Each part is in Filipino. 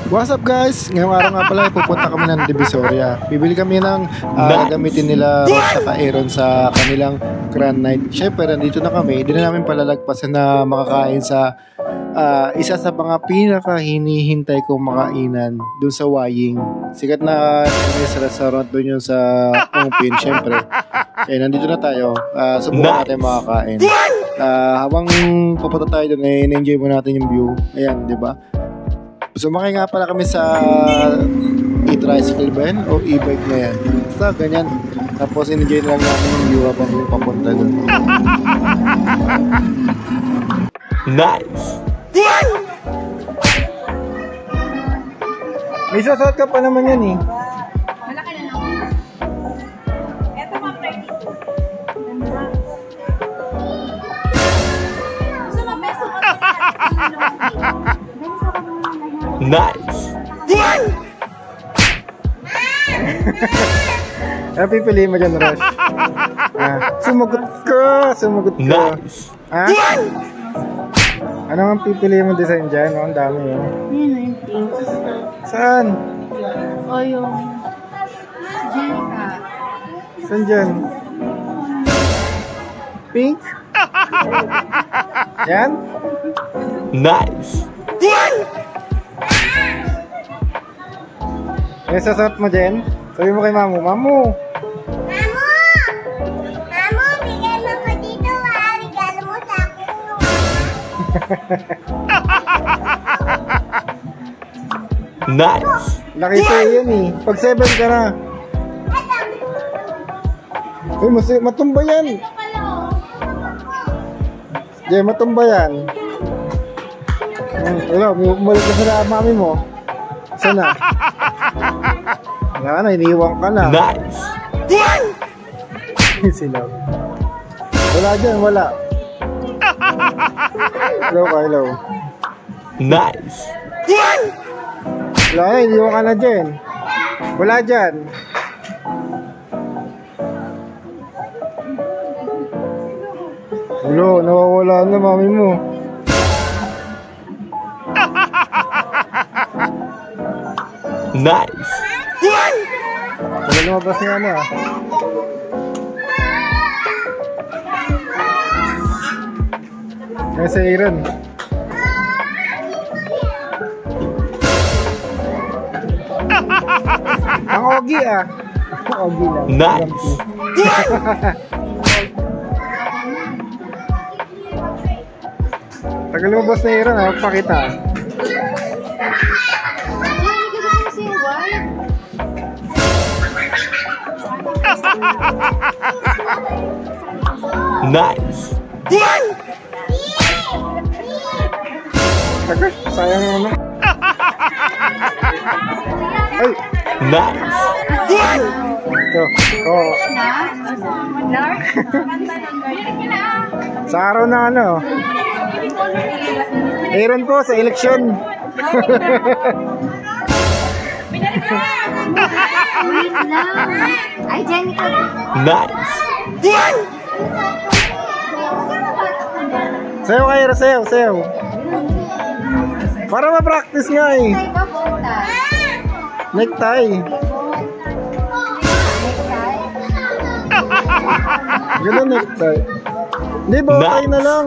What's up guys? Ngayong araw nga pala pupunta kami ng Divisoria. Bibili kami ng gagamitin nila Ross at Aaron sa kanilang Grand Night. Syempre nandito na kami. Hindi na namin palalagpasan na makakain sa isa sa mga pinaka hinihintay kong makainan doon sa Waying. Sikat na restaurant doon yun sa Ongpin. Syempre nandito na tayo. Subukan natin makakain. Habang pupunta tayo doon enjoy mo natin yung view. Ayan, di ba? Sumakay nga pala kami sa e-tricycle ba yan? O e-bike na yan? Basta ganyan. Tapos enjoy lang namin yung view habang papunta doon. Nice! May sasot ka pa naman yan eh. Malaki na naman. Ito mga 32. Gusto mo beso ko Nice! Ano pipiliin mo dyan, Ross? Sumugot ka! Sumugot ka! Nice! Ha? Ano ang pipiliin mo design dyan? Ang dami yun. Yun na yung pink. Saan? O yung Jenica. Saan dyan? Pink? Yan? Nice! May sasot mo dyan? Sabi mo kay Mamu, Mamu! Bigyan mo ko dito ha. Regalo mo sa akin yung Nice! Laki sa'yo yan eh. Pag 7 ka na. Uy, matumba yan. Jay, matumba yan. Wala, bumalik ka sa mami mo. Sana. Wala na, iniiwan ka na. Nice! Sila. Wala dyan, wala. Hello ka, hello. Nice! Wala na, iniiwan ka na dyan. Wala dyan. Hello, nawawala na mami mo. Nice! Wala lumabas nga na. Kaya sa Aaron. Ang Ogie ah. Ogie lang. Nice! Tagal lumabas na Aaron ah. Pakita. Nice! Tagal, sayang yung ano. Ay! Nice! Ito. Oh. Sa araw na ano. Aaron po sa eleksyon. wait lang. Ay, Jenica. Nice! Sayo kayo, sayo, sayo. Para ma-practice nga eh. Necktie ba, bota? Necktie. Gano'n necktie. Hindi, bowtie na lang.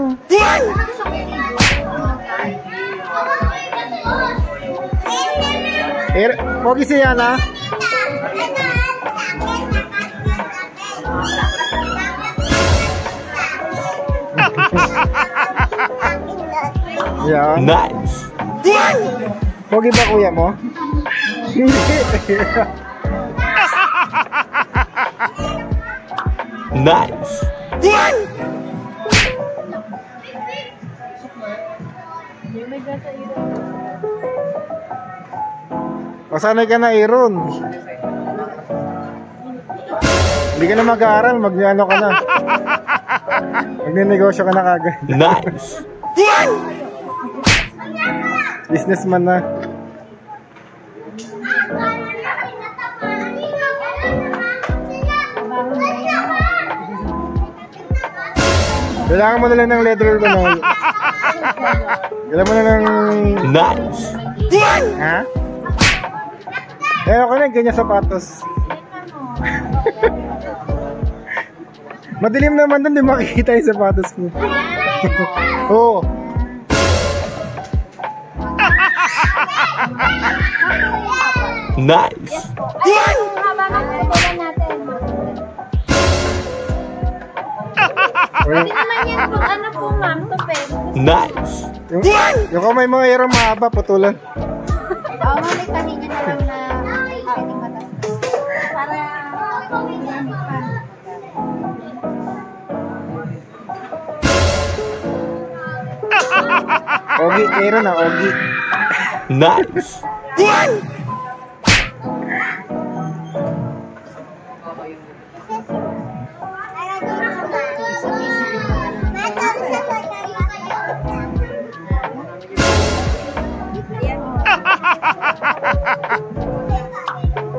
Pogi si Yana. Yan. Nice! Pogi ba kuya mo? Nice! Masanay ka na, Aaron. Hindi ka na mag-aaral, mag-ano ka na. Magne-negosyo ka na kagad. Nice! Businessman na. Kailangan mo na lang ng leather ba na? Kailangan mo na ng... Nice! Ha? ako na, ganyan sapatos. Madilim naman doon, di makikita yung sapatos mo. Oo. Nice. Haba ng putulan natin. Pwede naman yan kung ano po ma'am, to pwede. Nice. Yung kamay mo mayroong mahaba, putulan. Oo, may kanina na lang na pwedeng matas. Para Ogi, mayroon na, Ogi. Nice.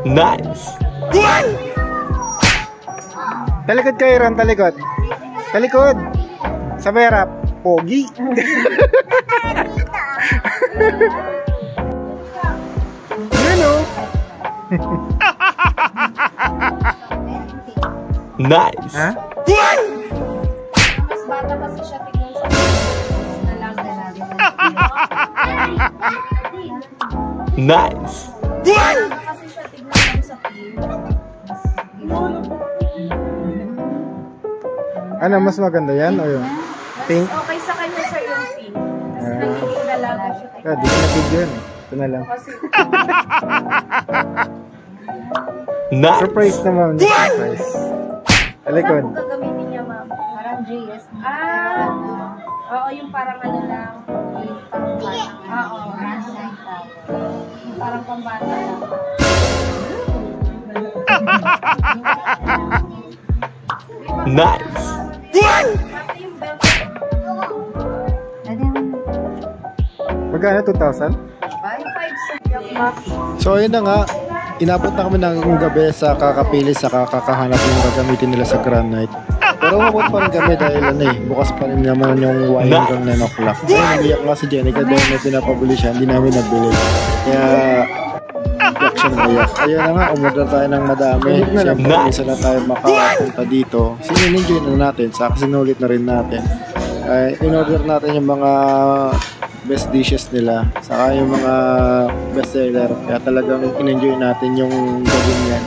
Nice. Talikod kayo ron, talikod. Talikod. Sa berap. Pogi. Yan o. Nice. Ha? mas bata kasi siya tignan sa na lang na natin. Nice. Kasi siya tignan lang sa pier. Ano, mas maganda yan o yun? Pink? Okay sa kanya sir yung pink. Kasi nagiging dalaga siya. Ah, di ko na-video yun. Ito na lang. Kasi Nice. Surprise naman. Surprise. Talikod. saan po gagamitin niya ma'am? Parang JS. Oo, yung parang ano lang. Yung pang-bata. Oo, yung parang pang-bata lang. Nice. Pati yung belt. Magkano? 2,000? Bye, 5 So ayun na nga, inabot na kami ng gabi sa kakapili sa kakahanap yung gagamitin nila sa Grand Night. Pero umabot pa rin kami dahil ano bukas pa rin naman yung wine hanggang 9 o'clock. Ayun, umiyak nga si Jenica dahil may pinapabili siya, hindi namin nabili. Kaya, iyak siya naiyak. Ayun na nga, umorder tayo ng madami. Siyempre, isa na tayo makapunta dito. Sininenjoy na natin, saka sinulit na rin natin. In-order natin yung mga best dishes nila, saka yung mga best seller. Kaya talagang in-enjoy natin yung gawin yan.